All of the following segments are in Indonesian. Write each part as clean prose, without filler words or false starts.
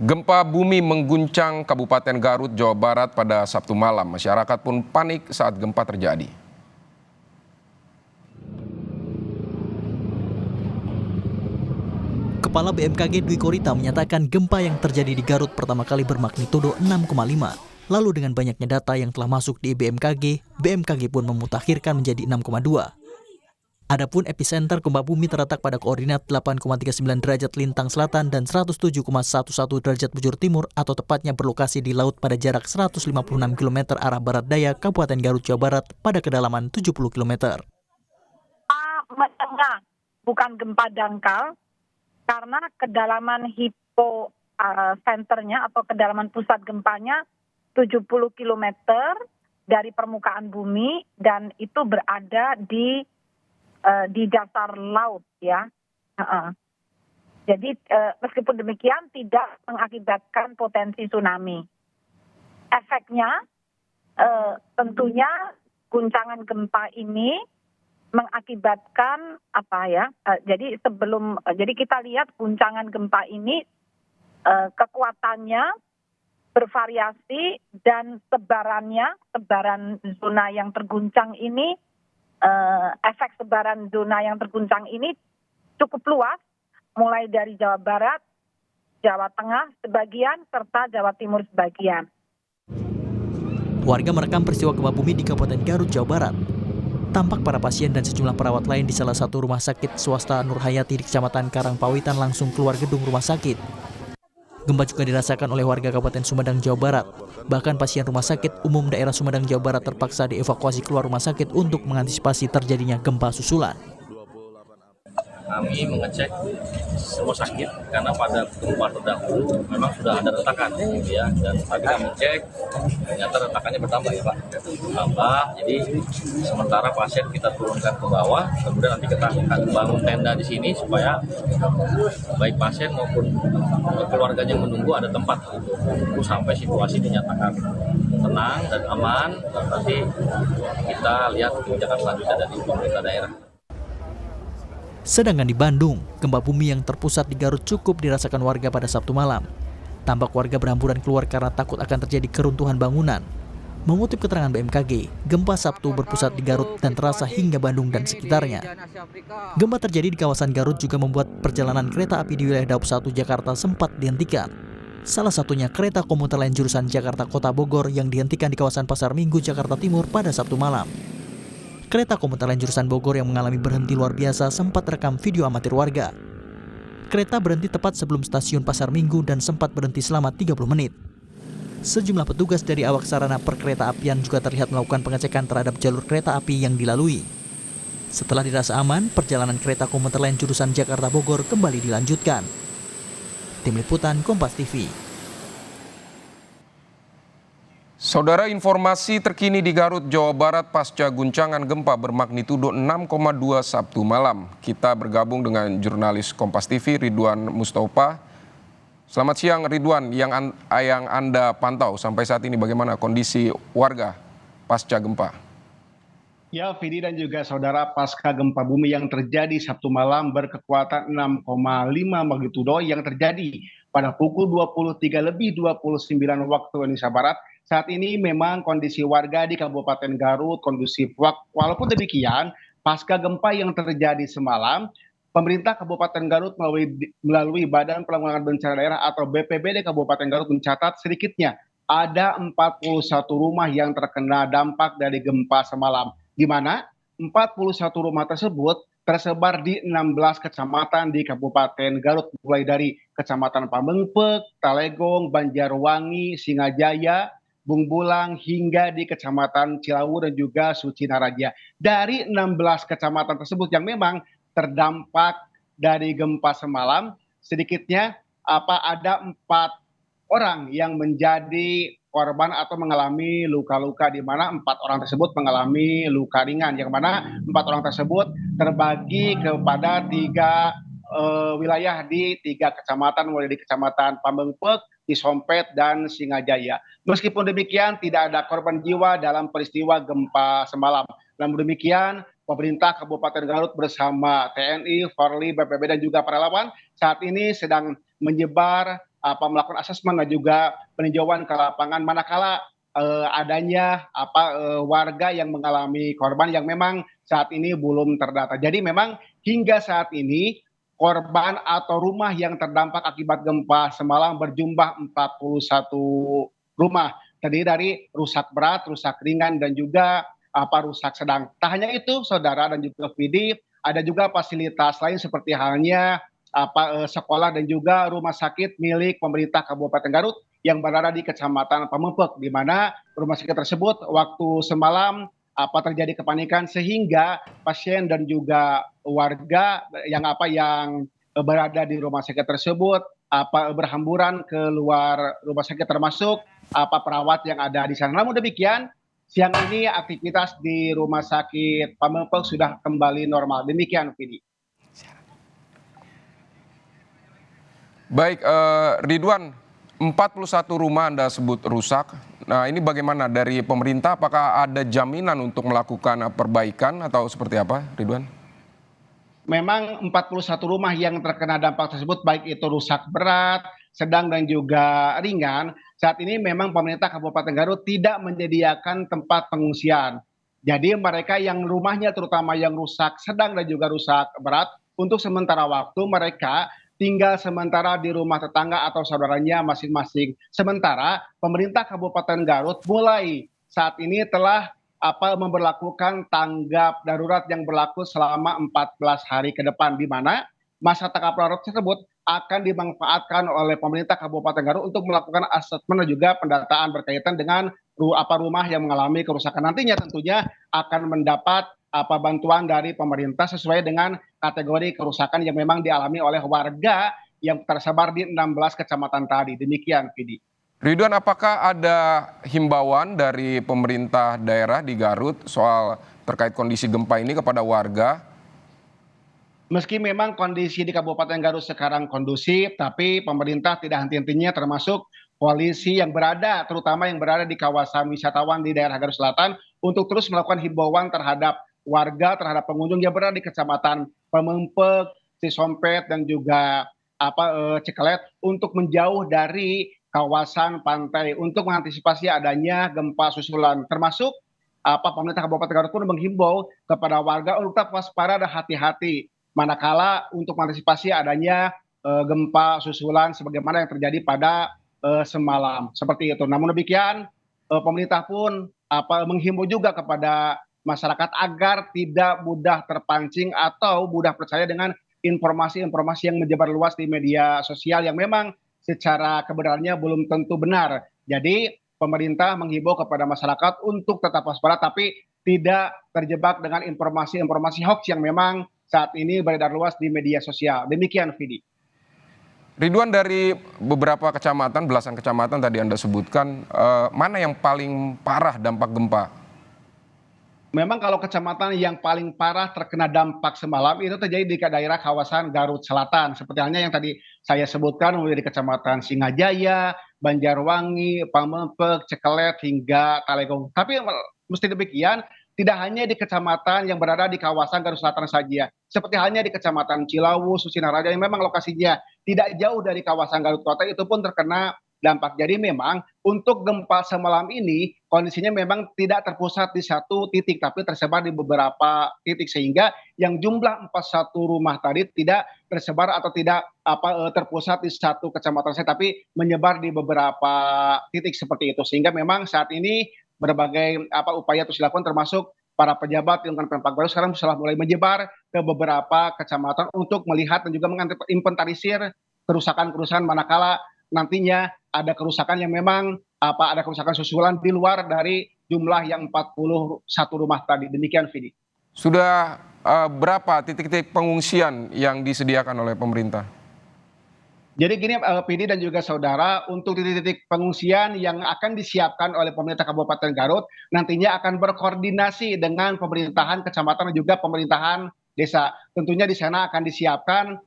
Gempa bumi mengguncang Kabupaten Garut, Jawa Barat pada Sabtu malam. Masyarakat pun panik saat gempa terjadi. Kepala BMKG Dwi Korita menyatakan gempa yang terjadi di Garut pertama kali bermagnitudo 6,5. Lalu dengan banyaknya data yang telah masuk di BMKG pun memutakhirkan menjadi 6,2. Adapun epicenter gempa bumi terletak pada koordinat 8,39 derajat lintang selatan dan 107,11 derajat bujur timur atau tepatnya berlokasi di laut pada jarak 156 km arah barat daya Kabupaten Garut, Jawa Barat pada kedalaman 70 km. Menengah, bukan gempa dangkal, karena kedalaman senternya atau kedalaman pusat gempanya 70 km dari permukaan bumi dan itu berada di dasar laut ya. Jadi meskipun demikian tidak mengakibatkan potensi tsunami. Efeknya tentunya guncangan gempa ini mengakibatkan jadi kita lihat guncangan gempa ini kekuatannya bervariasi dan sebaran zona yang terguncang ini efek sebaran zona yang terguncang ini cukup luas, mulai dari Jawa Barat, Jawa Tengah sebagian, serta Jawa Timur sebagian. Warga merekam peristiwa gempa bumi di Kabupaten Garut, Jawa Barat. Tampak para pasien dan sejumlah perawat lain di salah satu rumah sakit swasta Nur Hayati di Kecamatan Karangpawitan langsung keluar gedung rumah sakit. Gempa juga dirasakan oleh warga Kabupaten Sumedang, Jawa Barat. Bahkan pasien rumah sakit umum daerah Sumedang, Jawa Barat terpaksa dievakuasi keluar rumah sakit untuk mengantisipasi terjadinya gempa susulan. Kami mengecek semua sakit karena pada gempa terdahulu memang sudah ada retakan ya, dan tadi kami cek ternyata retakannya bertambah ya Pak, jadi sementara pasien kita turunkan ke bawah, kemudian nanti kita akan bangun tenda di sini supaya baik pasien maupun keluarganya menunggu ada tempat untuk menunggu sampai situasi dinyatakan tenang dan aman, dan nanti kita lihat kebijakan selanjutnya dari pemerintah daerah. Sedangkan di Bandung, gempa bumi yang terpusat di Garut cukup dirasakan warga pada Sabtu malam. Tampak warga berhamburan keluar karena takut akan terjadi keruntuhan bangunan. Mengutip keterangan BMKG, gempa Sabtu berpusat di Garut dan terasa hingga Bandung dan sekitarnya. Gempa terjadi di kawasan Garut juga membuat perjalanan kereta api di wilayah Daup 1 Jakarta sempat dihentikan. Salah satunya kereta komuter lain jurusan Jakarta Kota Bogor yang dihentikan di kawasan Pasar Minggu, Jakarta Timur pada Sabtu malam. Kereta komuter lain jurusan Bogor yang mengalami berhenti luar biasa sempat rekam video amatir warga. Kereta berhenti tepat sebelum stasiun Pasar Minggu dan sempat berhenti selama 30 menit. Sejumlah petugas dari awak sarana perkereta apian juga terlihat melakukan pengecekan terhadap jalur kereta api yang dilalui. Setelah dirasa aman, perjalanan kereta komuter lain jurusan Jakarta Bogor kembali dilanjutkan. Tim Liputan Kompas TV. Saudara, informasi terkini di Garut, Jawa Barat pasca guncangan gempa bermagnitudo 6,2 Sabtu malam. Kita bergabung dengan jurnalis Kompas TV Ridwan Mustafa. Selamat siang Ridwan, yang Anda pantau sampai saat ini bagaimana kondisi warga pasca gempa? Ya, Vidi dan juga saudara, pasca gempa bumi yang terjadi Sabtu malam berkekuatan 6,5 magnitudo yang terjadi pada pukul 23:29 waktu Indonesia Barat. Saat ini memang kondisi warga di Kabupaten Garut kondusif. Walaupun demikian, pasca gempa yang terjadi semalam, pemerintah Kabupaten Garut melalui Badan Penanggulangan Bencana Daerah atau BPBD Kabupaten Garut mencatat sedikitnya ada 41 rumah yang terkena dampak dari gempa semalam, di mana 41 rumah tersebut tersebar di 16 kecamatan di Kabupaten Garut, mulai dari Kecamatan Pamengpek, Talegong, Banjarwangi, Singajaya, Bungbulang, hingga di Kecamatan Cilawu dan juga Sucinaraja. Dari 16 kecamatan tersebut yang memang terdampak dari gempa semalam, sedikitnya ada 4 orang yang menjadi korban atau mengalami luka-luka, di mana 4 orang tersebut mengalami luka ringan, yang mana 4 orang tersebut terbagi kepada 3 wilayah di 3 kecamatan, mulai di Kecamatan Pamengpek, Cisompet, dan Singajaya. Meskipun demikian, tidak ada korban jiwa dalam peristiwa gempa semalam. Namun demikian, pemerintah Kabupaten Garut bersama TNI, Polri, BPBD dan juga para relawan saat ini sedang menyebar melakukan asesmen dan juga peninjauan ke lapangan manakala adanya warga yang mengalami korban yang memang saat ini belum terdata. Jadi memang hingga saat ini korban atau rumah yang terdampak akibat gempa semalam berjumlah 41 rumah. Terdiri dari rusak berat, rusak ringan, dan juga rusak sedang. Tak hanya itu, saudara dan juga Vidi, ada juga fasilitas lain seperti halnya sekolah dan juga rumah sakit milik pemerintah Kabupaten Garut yang berada di Kecamatan Pamempek, di mana rumah sakit tersebut waktu semalam terjadi kepanikan sehingga pasien dan juga warga yang berada di rumah sakit tersebut berhamburan keluar rumah sakit, termasuk perawat yang ada di sana. Namun demikian, siang ini aktivitas di rumah sakit Pamempek sudah kembali normal. Demikian, Vidi. Baik, Ridwan, 41 rumah Anda sebut rusak. Nah, ini bagaimana dari pemerintah? Apakah ada jaminan untuk melakukan perbaikan atau seperti apa, Ridwan? Memang 41 rumah yang terkena dampak tersebut, baik itu rusak berat, sedang, dan juga ringan. Saat ini memang pemerintah Kabupaten Garut tidak menyediakan tempat pengungsian. Jadi mereka yang rumahnya terutama yang rusak sedang dan juga rusak berat, untuk sementara waktu mereka tinggal sementara di rumah tetangga atau saudaranya masing-masing. Sementara pemerintah Kabupaten Garut mulai saat ini telah memberlakukan tanggap darurat yang berlaku selama 14 hari ke depan, di mana masa tanggap darurat tersebut akan dimanfaatkan oleh pemerintah Kabupaten Garut untuk melakukan asesmen dan juga pendataan berkaitan dengan rumah yang mengalami kerusakan. Nantinya tentunya akan mendapat bantuan dari pemerintah sesuai dengan kategori kerusakan yang memang dialami oleh warga yang tersebar di 16 kecamatan tadi. Demikian, Vidi. Ridwan, apakah ada himbauan dari pemerintah daerah di Garut soal terkait kondisi gempa ini kepada warga? Meski memang kondisi di Kabupaten Garut sekarang kondusif, tapi pemerintah tidak henti-hentinya, termasuk koalisi yang berada, terutama yang berada di kawasan wisatawan di daerah Garut Selatan, untuk terus melakukan himbauan terhadap warga, terhadap pengunjung yang berada di Kecamatan Pamempek, Cisompet, dan juga Cikelet untuk menjauh dari kawasan pantai untuk mengantisipasi adanya gempa susulan. Termasuk pemerintah Kabupaten Garut pun menghimbau kepada warga untuk tetap waspada dan hati-hati manakala untuk mengantisipasi adanya gempa susulan sebagaimana yang terjadi pada semalam. Seperti itu. Namun demikian, pemerintah pun menghimbau juga kepada masyarakat agar tidak mudah terpancing atau mudah percaya dengan informasi-informasi yang menyebar luas di media sosial yang memang secara kebenarannya belum tentu benar. Jadi pemerintah menghimbau kepada masyarakat untuk tetap waspada tapi tidak terjebak dengan informasi-informasi hoax yang memang saat ini beredar luas di media sosial. Demikian, Vidi. Ridwan, dari beberapa kecamatan, belasan kecamatan tadi Anda sebutkan, mana yang paling parah dampak gempa? Memang kalau kecamatan yang paling parah terkena dampak semalam itu terjadi di daerah kawasan Garut Selatan. Seperti halnya yang tadi saya sebutkan, mulai di Kecamatan Singajaya, Banjarwangi, Pamempek, Cikelet, hingga Talegong. Tapi mesti demikian, tidak hanya di kecamatan yang berada di kawasan Garut Selatan saja. Seperti halnya di Kecamatan Cilawu, Susinaraja yang memang lokasinya tidak jauh dari kawasan Garut Kota, itu pun terkena dampak. Jadi memang untuk gempa semalam ini kondisinya memang tidak terpusat di satu titik tapi tersebar di beberapa titik, sehingga yang jumlah 41 rumah tadi tidak tersebar atau tidak terpusat di satu kecamatan saja tapi menyebar di beberapa titik seperti itu, sehingga memang saat ini berbagai upaya terus dilakukan, termasuk para pejabat lingkungan Pemkab Garut sekarang sudah mulai menyebar ke beberapa kecamatan untuk melihat dan juga menginventarisir kerusakan-kerusakan manakala nantinya ada kerusakan yang memang ada kerusakan susulan di luar dari jumlah yang 41 rumah tadi. Demikian, Vidi. Sudah berapa titik-titik pengungsian yang disediakan oleh pemerintah? Jadi gini, Vidi dan juga saudara, untuk titik-titik pengungsian yang akan disiapkan oleh pemerintah Kabupaten Garut nantinya akan berkoordinasi dengan pemerintahan kecamatan dan juga pemerintahan desa. Tentunya di sana akan disiapkan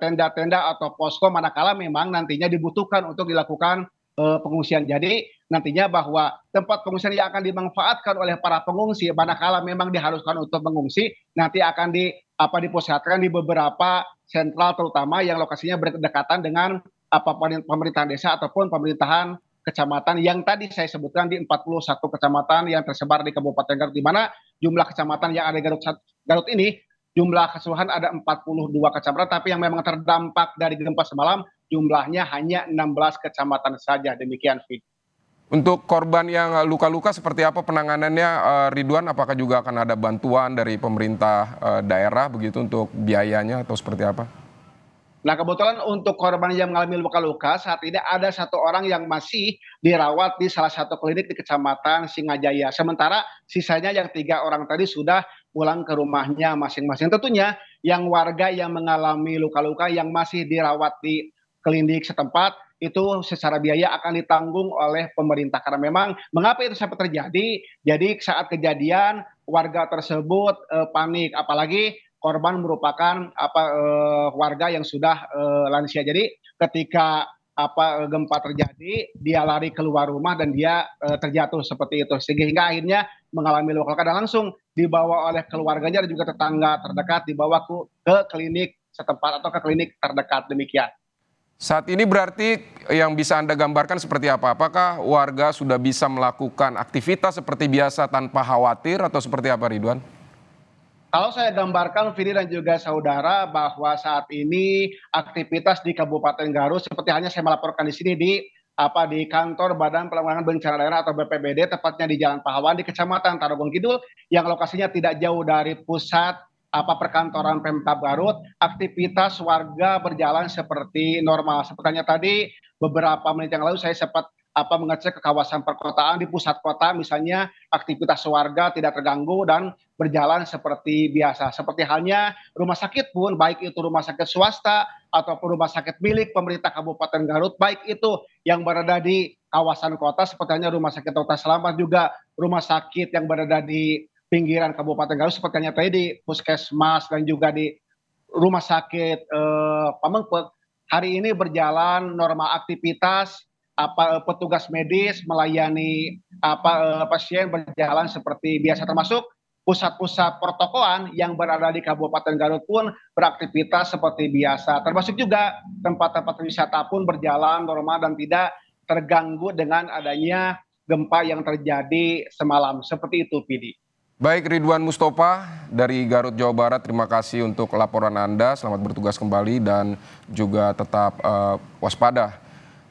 tenda-tenda atau posko manakala memang nantinya dibutuhkan untuk dilakukan pengungsian. Jadi nantinya bahwa tempat pengungsian yang akan dimanfaatkan oleh para pengungsi manakala memang diharuskan untuk mengungsi nanti akan dipusatkan di beberapa sentral, terutama yang lokasinya berdekatan dengan pemerintahan desa ataupun pemerintahan kecamatan yang tadi saya sebutkan di 41 kecamatan yang tersebar di Kabupaten Garut, di mana jumlah kecamatan yang ada di Garut ini jumlah keseluruhan ada 42 kecamatan, tapi yang memang terdampak dari gempa semalam jumlahnya hanya 16 kecamatan saja. Demikian, Fit. Untuk korban yang luka-luka seperti apa penanganannya, Ridwan? Apakah juga akan ada bantuan dari pemerintah daerah begitu untuk biayanya atau seperti apa? Nah, kebetulan untuk korban yang mengalami luka-luka saat ini ada satu orang yang masih dirawat di salah satu klinik di Kecamatan Singajaya. Sementara sisanya yang 3 orang tadi sudah pulang ke rumahnya masing-masing. Tentunya yang warga yang mengalami luka-luka yang masih dirawat di klinik setempat itu secara biaya akan ditanggung oleh pemerintah. Karena memang mengapa itu sampai terjadi? Jadi saat kejadian warga tersebut panik, apalagi korban merupakan warga yang sudah lansia. Jadi ketika gempa terjadi, dia lari keluar rumah dan dia terjatuh seperti itu, sehingga akhirnya mengalami luka-luka dan langsung dibawa oleh keluarganya dan juga tetangga terdekat, dibawa ke klinik setempat atau ke klinik terdekat. Demikian. Saat ini berarti yang bisa Anda gambarkan seperti apa? Apakah warga sudah bisa melakukan aktivitas seperti biasa tanpa khawatir atau seperti apa, Ridwan? Kalau saya gambarkan, Vidi dan juga saudara, bahwa saat ini aktivitas di Kabupaten Garut seperti halnya saya melaporkan di sini di kantor Badan Penanggulangan Bencana Daerah atau BPBD, tepatnya di Jalan Pahlawan di Kecamatan Tarogong Kidul, yang lokasinya tidak jauh dari pusat perkantoran Pemkab Garut. Aktivitas warga berjalan seperti normal. Sepertinya tadi beberapa menit yang lalu saya sempat mengecek ke kawasan perkotaan di pusat kota, misalnya aktivitas warga tidak terganggu dan berjalan seperti biasa. Seperti halnya rumah sakit pun, baik itu rumah sakit swasta ataupun rumah sakit milik pemerintah Kabupaten Garut, baik itu yang berada di kawasan kota, seperti halnya rumah sakit Dr. Selamat, juga rumah sakit yang berada di pinggiran Kabupaten Garut, seperti halnya tadi di Puskesmas dan juga di rumah sakit Pamengpeuk, hari ini berjalan normal aktivitas. Petugas medis melayani pasien berjalan seperti biasa, termasuk pusat-pusat pertokoan yang berada di Kabupaten Garut pun beraktivitas seperti biasa, termasuk juga tempat-tempat wisata pun berjalan normal dan tidak terganggu dengan adanya gempa yang terjadi semalam. Seperti itu, Pidi. Baik, Ridwan Mustofa dari Garut, Jawa Barat, terima kasih untuk laporan Anda. Selamat bertugas kembali dan juga tetap waspada